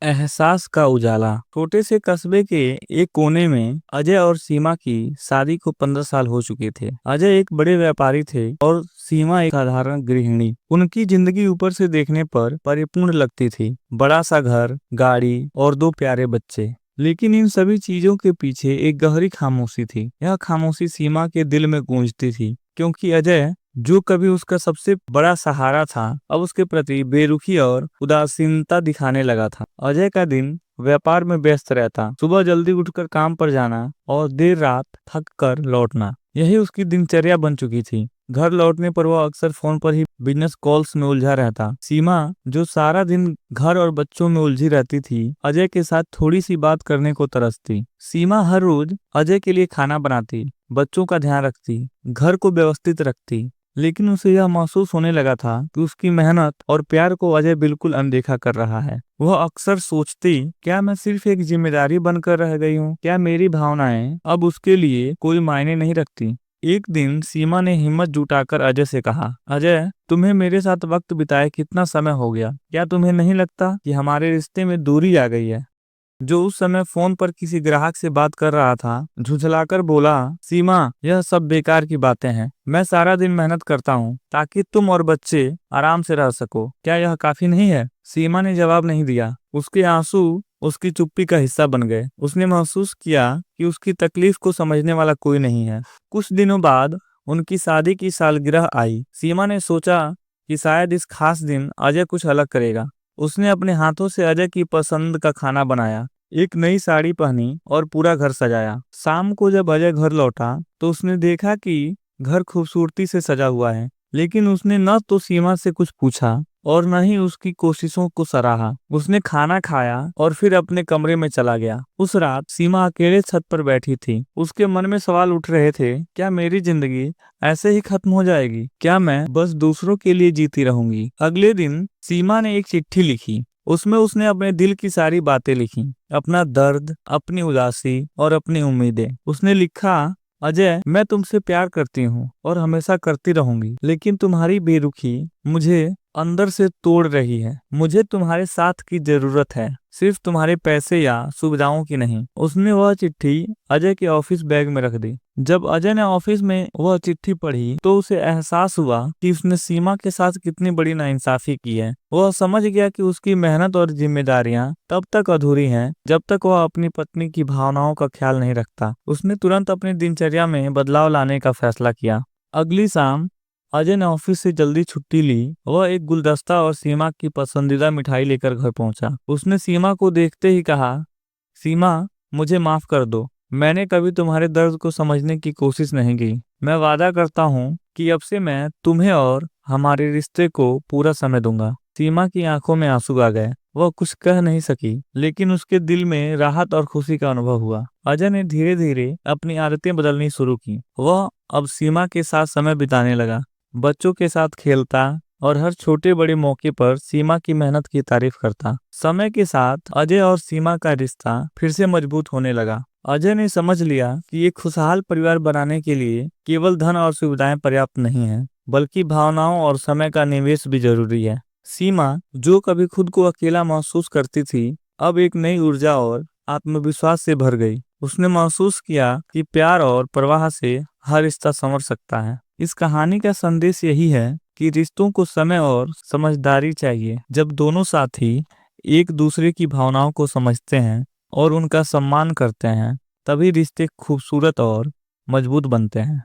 एहसास का उजाला। छोटे से कस्बे के एक कोने में अजय और सीमा की शादी को 15 साल हो चुके थे। अजय एक बड़े व्यापारी थे और सीमा एक साधारण गृहिणी। उनकी जिंदगी ऊपर से देखने पर परिपूर्ण लगती थी। बड़ा सा घर, गाड़ी और दो प्यारे बच्चे। लेकिन इन सभी चीजों के पीछे एक गहरी खामोशी थी। यह खामोशी सीमा के दिल में गूंजती थी, क्योंकि अजय, जो कभी उसका सबसे बड़ा सहारा था, अब उसके प्रति बेरुखी और उदासीनता दिखाने लगा था। अजय का दिन व्यापार में व्यस्त रहता, सुबह जल्दी उठकर काम पर जाना और देर रात थक कर लौटना, यही उसकी दिनचर्या बन चुकी थी। घर लौटने पर वह अक्सर फोन पर ही बिजनेस कॉल्स में उलझा रहता। सीमा, जो सारा दिन घर और बच्चों में उलझी रहती थी, अजय के साथ थोड़ी सी बात करने को तरसती। सीमा हर रोज अजय के लिए खाना बनाती, बच्चों का ध्यान रखती, घर को व्यवस्थित रखती। लेकिन उसे यह महसूस होने लगा था कि उसकी मेहनत और प्यार को अजय बिल्कुल अनदेखा कर रहा है। वह अक्सर सोचती, क्या मैं सिर्फ एक जिम्मेदारी बनकर रह गई हूँ? क्या मेरी भावनाएं अब उसके लिए कोई मायने नहीं रखती? एक दिन सीमा ने हिम्मत जुटाकर अजय से कहा, अजय, तुम्हें मेरे साथ वक्त बिताए कितना समय हो गया? क्या तुम्हें नहीं लगता कि हमारे रिश्ते में दूरी आ गई है? जो उस समय फोन पर किसी ग्राहक से बात कर रहा था, झुंझलाकर बोला, सीमा, यह सब बेकार की बातें हैं। मैं सारा दिन मेहनत करता हूँ ताकि तुम और बच्चे आराम से रह सको। क्या यह काफी नहीं है? सीमा ने जवाब नहीं दिया। उसके आंसू उसकी चुप्पी का हिस्सा बन गए। उसने महसूस किया कि उसकी तकलीफ को समझने वाला कोई नहीं है। कुछ दिनों बाद उनकी शादी की सालगिरह आई। सीमा ने सोचा कि शायद इस खास दिन अजय कुछ अलग करेगा। उसने अपने हाथों से अजय की पसंद का खाना बनाया, एक नई साड़ी पहनी और पूरा घर सजाया। शाम को जब अजय घर लौटा तो उसने देखा कि घर खूबसूरती से सजा हुआ है, लेकिन उसने न तो सीमा से कुछ पूछा और न ही उसकी कोशिशों को सराहा। उसने खाना खाया और फिर अपने कमरे में चला गया। उस रात सीमा अकेले छत पर बैठी थी। उसके मन में सवाल उठ रहे थे, क्या मेरी जिंदगी ऐसे ही खत्म हो जाएगी? क्या मैं बस दूसरों के लिए जीती रहूंगी? अगले दिन सीमा ने एक चिट्ठी लिखी। उसमें उसने अपने दिल की सारी बातें लिखी, अपना दर्द, अपनी उदासी और अपनी उम्मीदें। उसने लिखा, अजय, मैं तुमसे प्यार करती हूँ और हमेशा करती रहूंगी, लेकिन तुम्हारी बेरुखी मुझे अंदर से तोड़ रही है। मुझे तुम्हारे साथ की जरूरत है, सिर्फ तुम्हारे पैसे या सुविधाओं की नहीं। उसने वह चिट्ठी अजय के ऑफिस बैग में रख दी। जब अजय ने ऑफिस में वह चिट्ठी पढ़ी तो उसे एहसास हुआ कि उसने सीमा के साथ कितनी बड़ी नाइंसाफी की है। वह समझ गया कि उसकी मेहनत और जिम्मेदारियां तब तक अधूरी हैं जब तक वह अपनी पत्नी की भावनाओं का ख्याल नहीं रखता। उसने तुरंत अपनी दिनचर्या में बदलाव लाने का फैसला किया। अगली शाम अजय ने ऑफिस से जल्दी छुट्टी ली। वह एक गुलदस्ता और सीमा की पसंदीदा मिठाई लेकर घर पहुंचा। उसने सीमा को देखते ही कहा, सीमा, मुझे माफ कर दो। मैंने कभी तुम्हारे दर्द को समझने की कोशिश नहीं की। मैं वादा करता हूँ कि अब से मैं तुम्हें और हमारे रिश्ते को पूरा समय दूंगा। सीमा की आंखों में आंसू आ गए। वह कुछ कह नहीं सकी, लेकिन उसके दिल में राहत और खुशी का अनुभव हुआ। अजय ने धीरे धीरे अपनी आदतें बदलनी शुरू की। वह अब सीमा के साथ समय बिताने लगा, बच्चों के साथ खेलता और हर छोटे बड़े मौके पर सीमा की मेहनत की तारीफ करता। समय के साथ अजय और सीमा का रिश्ता फिर से मजबूत होने लगा। अजय ने समझ लिया कि एक खुशहाल परिवार बनाने के लिए केवल धन और सुविधाएं पर्याप्त नहीं है, बल्कि भावनाओं और समय का निवेश भी जरूरी है। सीमा, जो कभी खुद को अकेला महसूस करती थी, अब एक नई ऊर्जा और आत्मविश्वास से भर गई। उसने महसूस किया कि प्यार और परवाह से हर रिश्ता संवर सकता है। इस कहानी का संदेश यही है कि रिश्तों को समय और समझदारी चाहिए। जब दोनों साथी एक दूसरे की भावनाओं को समझते हैं और उनका सम्मान करते हैं, तभी रिश्ते खूबसूरत और मजबूत बनते हैं।